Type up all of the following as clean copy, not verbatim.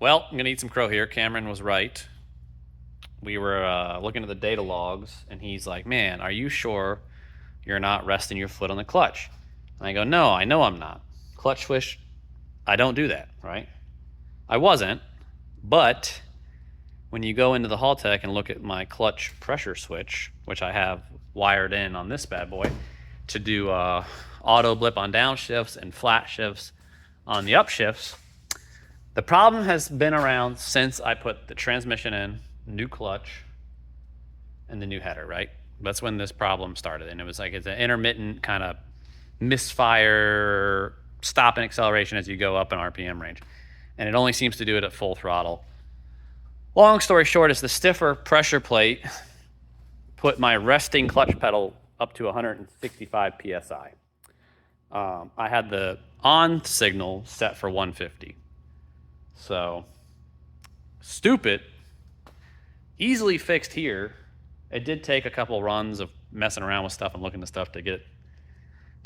Well, I'm gonna eat some crow here. Cameron was right. We were looking at the data logs, and he's like, "Man, are you sure you're not resting your foot on the clutch?" And I go, "No, I know I'm not. Clutch switch, I don't do that, right?" I wasn't, but when you go into the Haltech and look at my clutch pressure switch, which I have wired in on this bad boy to do auto blip on downshifts and flat shifts on the upshifts, the problem has been around since I put the transmission in, new clutch, and the new header, right? That's when this problem started. And it was like it's an intermittent kind of misfire, stop and acceleration as you go up an RPM range. And it only seems to do it at full throttle. Long story short is the stiffer pressure plate put my resting clutch pedal up to 165 PSI. I had the on signal set for 150. So, stupid, easily fixed here. It did take a couple runs of messing around with stuff and looking at stuff to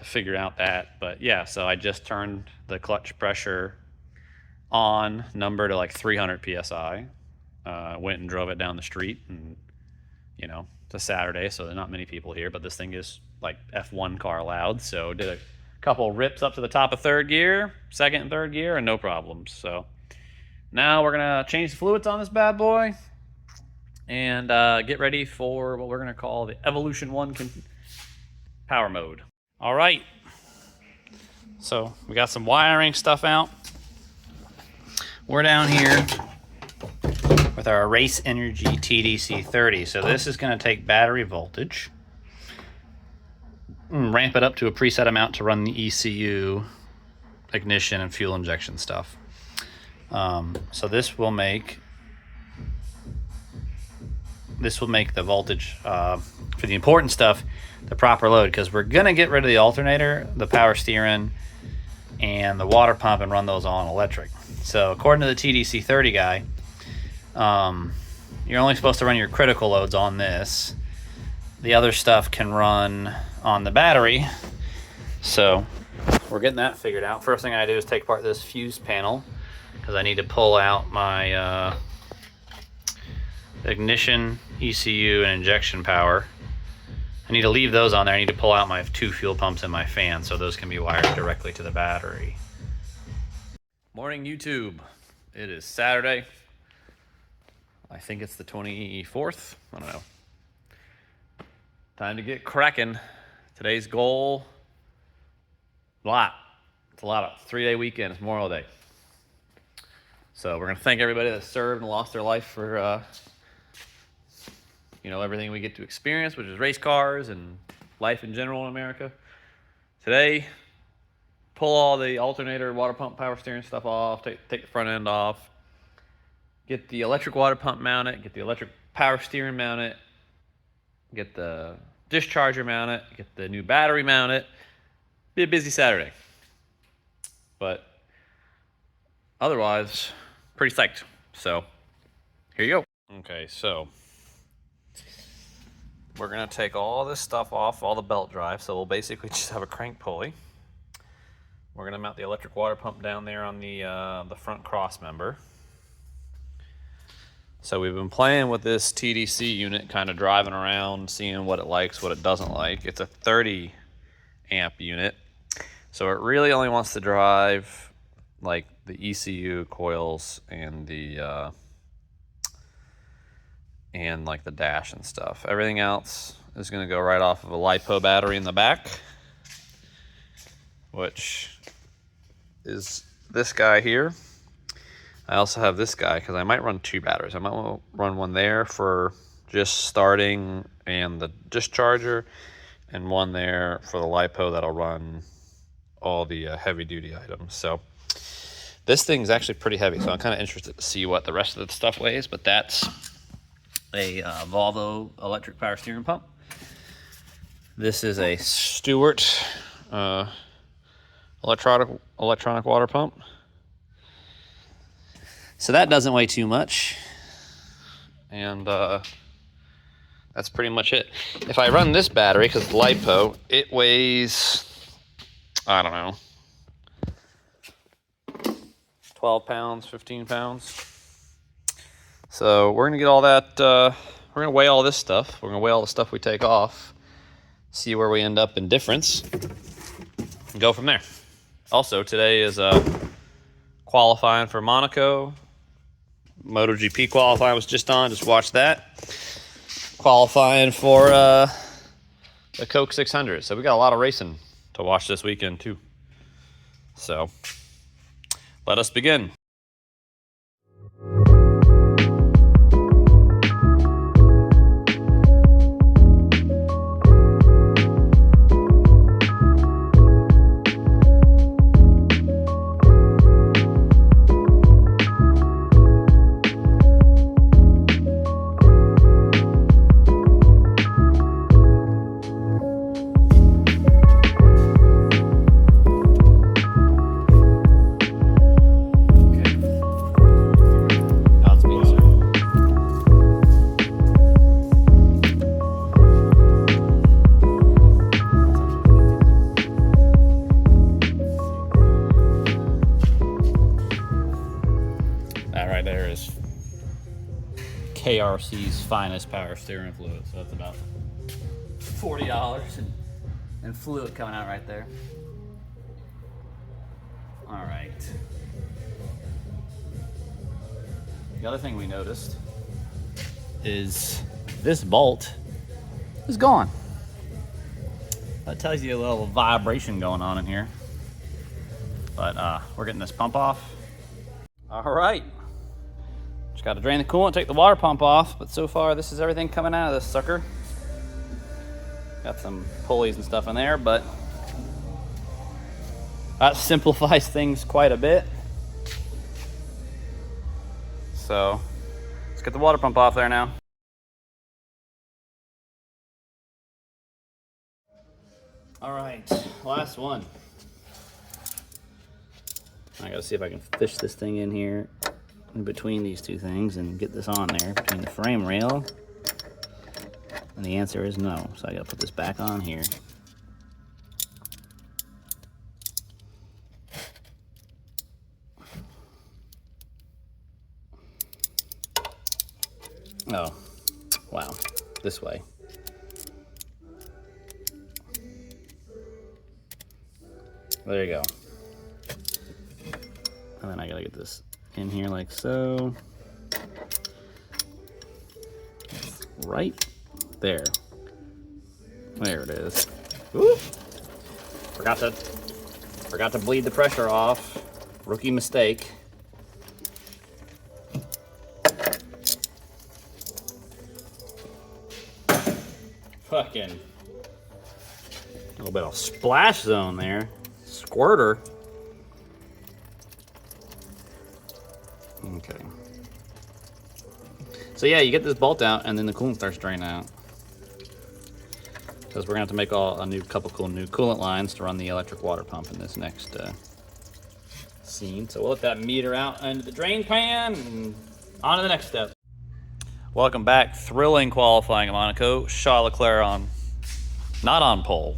figure out that. But yeah, so I just turned the clutch pressure on number to like 300 PSI. Went and drove it down the street, and you know, it's a Saturday, so there's not many people here, but this thing is like F1 car loud. So did a couple rips up to the top of third gear, second and third gear, and no problems. So now we're gonna change the fluids on this bad boy and get ready for what we're gonna call the Evolution 1 power mode. All right, so we got some wiring stuff out. We're down here with our Race Energy TDC 30. So this is going to take battery voltage, ramp it up to a preset amount to run the ECU, ignition, and fuel injection stuff. So this will make the voltage for the important stuff the proper load, because we're going to get rid of the alternator, the power steering, and the water pump and run those all on electric. So according to the TDC 30 guy, you're only supposed to run your critical loads on this. The other stuff can run on the battery. So we're getting that figured out. First thing I do is take apart this fuse panel, because I need to pull out my ignition, ECU, and injection power. I need to leave those on there. I need to pull out my 2 fuel pumps and my fan, so those can be wired directly to the battery. Morning, YouTube. It is Saturday. I think it's the 24th. I don't know. Time to get cracking. Today's goal, it's a lot of 3-day weekend. It's Memorial Day. So we're going to thank everybody that served and lost their life for, everything we get to experience, which is race cars and life in general in America. Today, pull all the alternator, water pump, power steering stuff off, take the front end off, get the electric water pump mounted, get the electric power steering mounted, get the discharger mounted, get the new battery mounted. Be a busy Saturday. But otherwise, pretty psyched. So here you go. Okay, so we're gonna take all this stuff off, all the belt drive. So we'll basically just have a crank pulley. We're gonna mount the electric water pump down there on the front cross member. So we've been playing with this TDC unit, kind of driving around, seeing what it likes, what it doesn't like. It's a 30 amp unit, so it really only wants to drive like the ECU coils and the like the dash and stuff. Everything else is going to go right off of a LiPo battery in the back, which is this guy here. I also have this guy because I might run 2 batteries. I might run one there for just starting and the discharger, and one there for the LiPo that'll run all the heavy duty items. So this thing's actually pretty heavy, so I'm kind of interested to see what the rest of the stuff weighs, but that's a Volvo electric power steering pump. This is a Stewart electronic water pump. So that doesn't weigh too much, and that's pretty much it. If I run this battery, because it's LiPo, it weighs, I don't know, 12 pounds, 15 pounds. So we're gonna get all that, we're gonna weigh all this stuff. We're gonna weigh all the stuff we take off, see where we end up in difference, and go from there. Also, today is qualifying for Monaco. MotoGP qualifying was just on, just watched that. Qualifying for the Coke 600. So we got a lot of racing to watch this weekend too. So let us begin. KRC's finest power steering fluid, so that's about $40 and fluid coming out right there. All right. The other thing we noticed is this bolt is gone. That tells you a little vibration going on in here. But we're getting this pump off. All right. Just got to drain the coolant, take the water pump off, but so far this is everything coming out of this sucker. Got some pulleys and stuff in there, but that simplifies things quite a bit. So let's get the water pump off there now. All right, last one. I gotta see if I can fish this thing in here in between these two things and get this on there between the frame rail, and the answer is no. So I gotta put this back on here. Oh, wow, this way. There you go. And then I gotta get this in here like so. Right there. There it is. Woo! Forgot to bleed the pressure off. Rookie mistake. Fucking a little bit of splash zone there. Squirter. Okay. So yeah, you get this bolt out and then the coolant starts draining out. Because we're gonna have to make a couple new coolant lines to run the electric water pump in this next scene. So we'll let that meter out into the drain pan and on to the next step. Welcome back. Thrilling qualifying at Monaco. Charles Leclerc not on pole.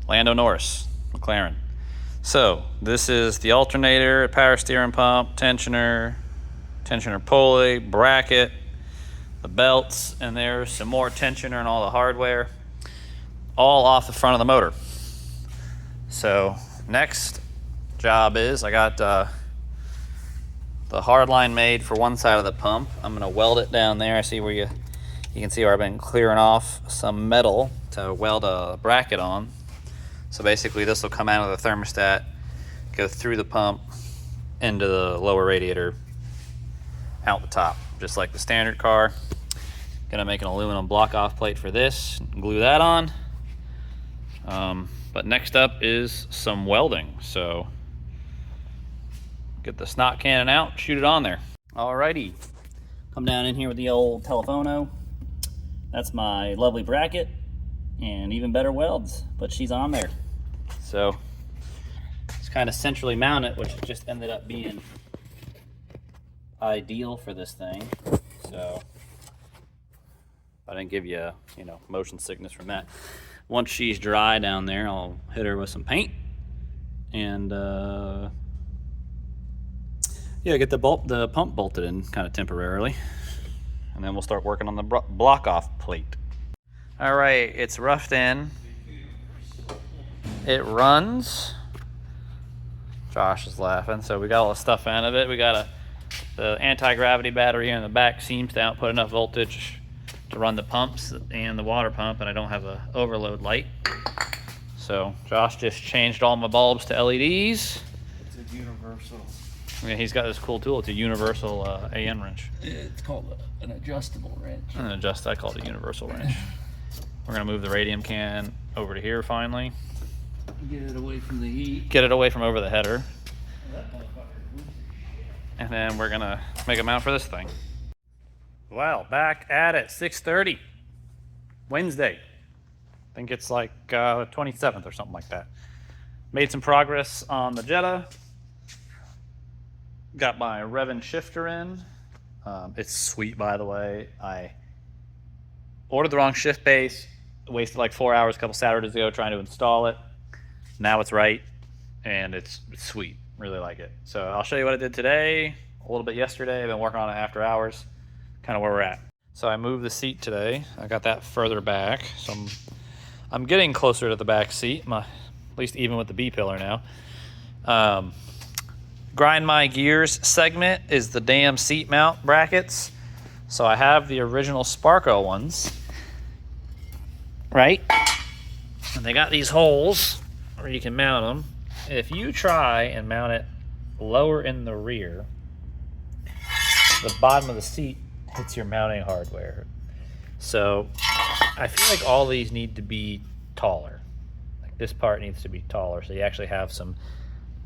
Lando Norris, McLaren. So this is the alternator, power steering pump, tensioner pulley, bracket, the belts, and there's some more tensioner and all the hardware, all off the front of the motor. So next job is I got the hard line made for one side of the pump. I'm gonna weld it down there. I see where you can see where I've been clearing off some metal to weld a bracket on. So basically this will come out of the thermostat, go through the pump, into the lower radiator, out the top, just like the standard car. Gonna make an aluminum block off plate for this, glue that on. But next up is some welding. So get the snot cannon out, shoot it on there. Alrighty, come down in here with the old telephono. That's my lovely bracket and even better welds, but she's on there. So it's kind of centrally mounted, which just ended up being ideal for this thing. So I didn't give you, motion sickness from that. Once she's dry down there, I'll hit her with some paint and Yeah, get the pump bolted in kind of temporarily, and then we'll start working on the block off plate. All right, it's roughed in. It runs. Josh is laughing. So we got all the stuff out of it. We got the anti-gravity battery here in the back seems to output enough voltage to run the pumps and the water pump, and I don't have an overload light. So Josh just changed all my bulbs to LEDs. It's a universal. Yeah, he's got this cool tool. It's a universal AN wrench. It's called an adjustable wrench. I call it a universal wrench. We're gonna move the radium can over to here finally. Get it away from the heat. Get it away from over the header. And then we're gonna make a mount for this thing. Well, back at it, 6:30, Wednesday. I think it's like 27th or something like that. Made some progress on the Jetta. Got my Revin shifter in. It's sweet, by the way. I ordered the wrong shift base, wasted like 4 hours a couple Saturdays ago trying to install it. Now it's right, and it's sweet. Really like it. So I'll show you what I did today, a little bit yesterday. I've been working on it after hours, kind of where we're at. So I moved the seat today. I got that further back, so I'm getting closer to the back seat, at least even with the B-pillar now. Grind my gears segment is the damn seat mount brackets. So I have the original Sparco ones, right? And they got these holes where you can mount them. If you try and mount it lower in the rear, the bottom of the seat hits your mounting hardware. So I feel like all these need to be taller. Like this part needs to be taller so you actually have some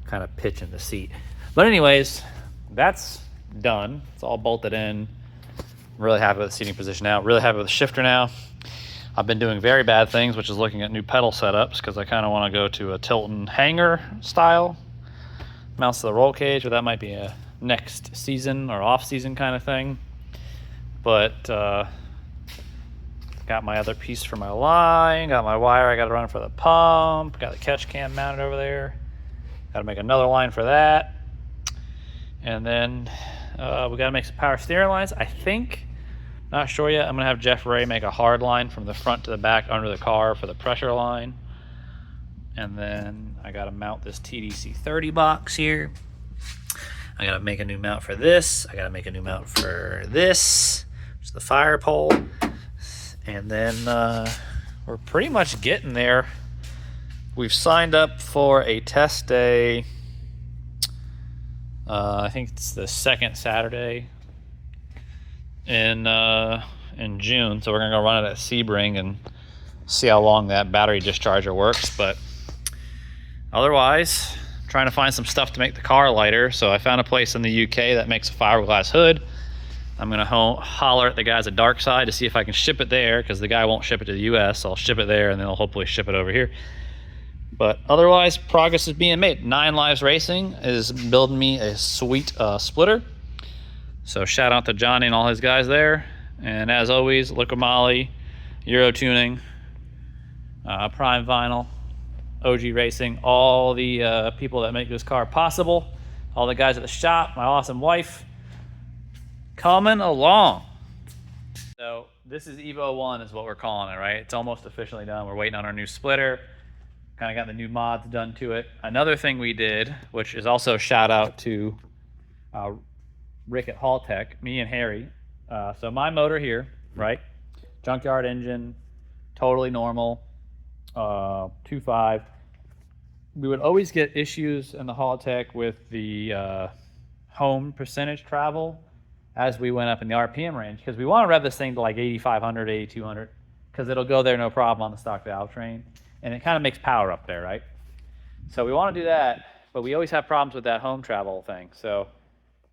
kind of pitch in the seat. But anyways, that's done. It's all bolted in. I'm really happy with the seating position now. Really happy with the shifter now. I've been doing very bad things, which is looking at new pedal setups because I kind of want to go to a Tilton hanger style. Mounts to the roll cage, but that might be a next season or off season kind of thing. But got my other piece for my line, got my wire I got to run for the pump, got the catch cam mounted over there. Got to make another line for that. And then we got to make some power steering lines. I think, not sure yet, I'm going to have Jeff Ray make a hard line from the front to the back under the car for the pressure line. And then I got to mount this TDC 30 box here. I got to make a new mount for this. I got to make a new mount for this, which is the fire pole. And then we're pretty much getting there. We've signed up for a test day. I think it's the second Saturday in June. So we're gonna go run it at Sebring and see how long that battery discharger works. But otherwise, trying to find some stuff to make the car lighter. So I found a place in the UK that makes a fiberglass hood. I'm gonna holler at the guys at Darkside to see if I can ship it there, because the guy won't ship it to the US. So I'll ship it there and then I'll hopefully ship it over here. But otherwise, progress is being made. 9 Lives Racing is building me a sweet splitter. So shout out to Johnny and all his guys there. And as always, Liquid Moly, Euro Tuning, Prime Vinyl, OG Racing, all the people that make this car possible, all the guys at the shop, my awesome wife, coming along. So this is Evo 1 is what we're calling it, right? It's almost officially done. We're waiting on our new splitter. Kind of got the new mods done to it. Another thing we did, which is also a shout out to Rick at Haltech, me and Harry. So my motor here, right? Junkyard engine, totally normal, 2.5. We would always get issues in the Haltech with the home percentage travel as we went up in the RPM range, because we want to rev this thing to like 8,500, 8,200, because it'll go there no problem on the stock valve train. And it kind of makes power up there, right? So we want to do that, but we always have problems with that home travel thing. So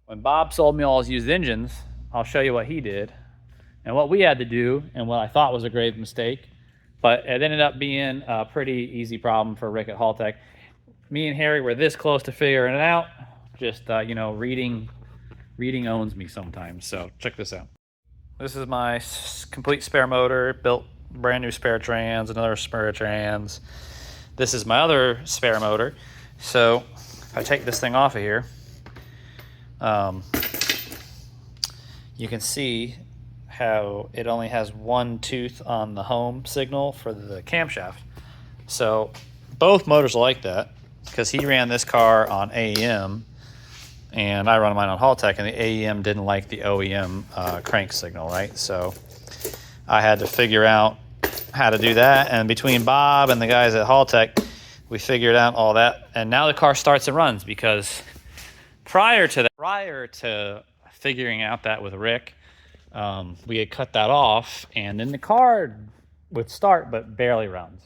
when Bob sold me all his used engines, I'll show you what he did and what we had to do and what I thought was a grave mistake. But it ended up being a pretty easy problem for Rick at Haltech. Me and Harry were this close to figuring it out. Just, you know, reading owns me sometimes. So check this out. This is my complete spare motor, built brand new spare trans, another spare trans. This is my other spare motor. So if I take this thing off of here, you can see how it only has one tooth on the home signal for the camshaft. So both motors are like that, because he ran this car on AEM and I run mine on Haltech, and the AEM didn't like the OEM crank signal, right? So I had to figure out how to do that, and between Bob and the guys at Haltech, we figured out all that, and now the car starts and runs. Because prior to figuring out that with Rick, we had cut that off, and then the car would start but barely runs.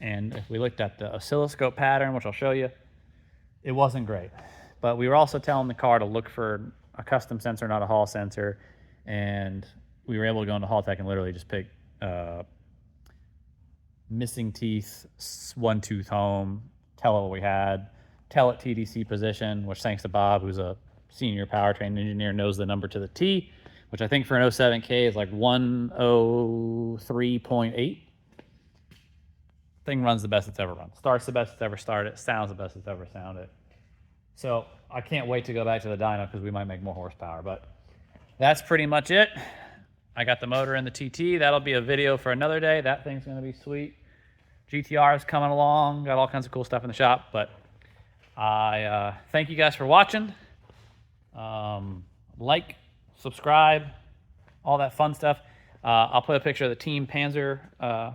And if we looked at the oscilloscope pattern, which I'll show you, it wasn't great. But we were also telling the car to look for a custom sensor, not a Hall sensor, and we were able to go into Haltech and literally just pick missing teeth, one tooth home, tell it what we had, tell it TDC position, which thanks to Bob, who's a senior powertrain engineer, knows the number to the T, which I think for an 07K is like 103.8. Thing runs the best it's ever run. Starts the best it's ever started. Sounds the best it's ever sounded. So I can't wait to go back to the dyno, because we might make more horsepower. But that's pretty much it. I got the motor in the TT. That'll be a video for another day. That thing's going to be sweet. GTR is coming along. Got all kinds of cool stuff in the shop. But I thank you guys for watching. Like, subscribe, all that fun stuff. I'll put a picture of the Team Panzer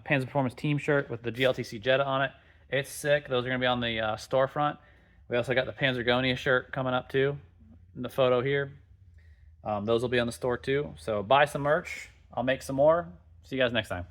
Performance Team shirt with the GLTC Jetta on it. It's sick. Those are going to be on the storefront. We also got the Panzergonia shirt coming up too, in the photo here. Those will be on the store too. So buy some merch. I'll make some more. See you guys next time.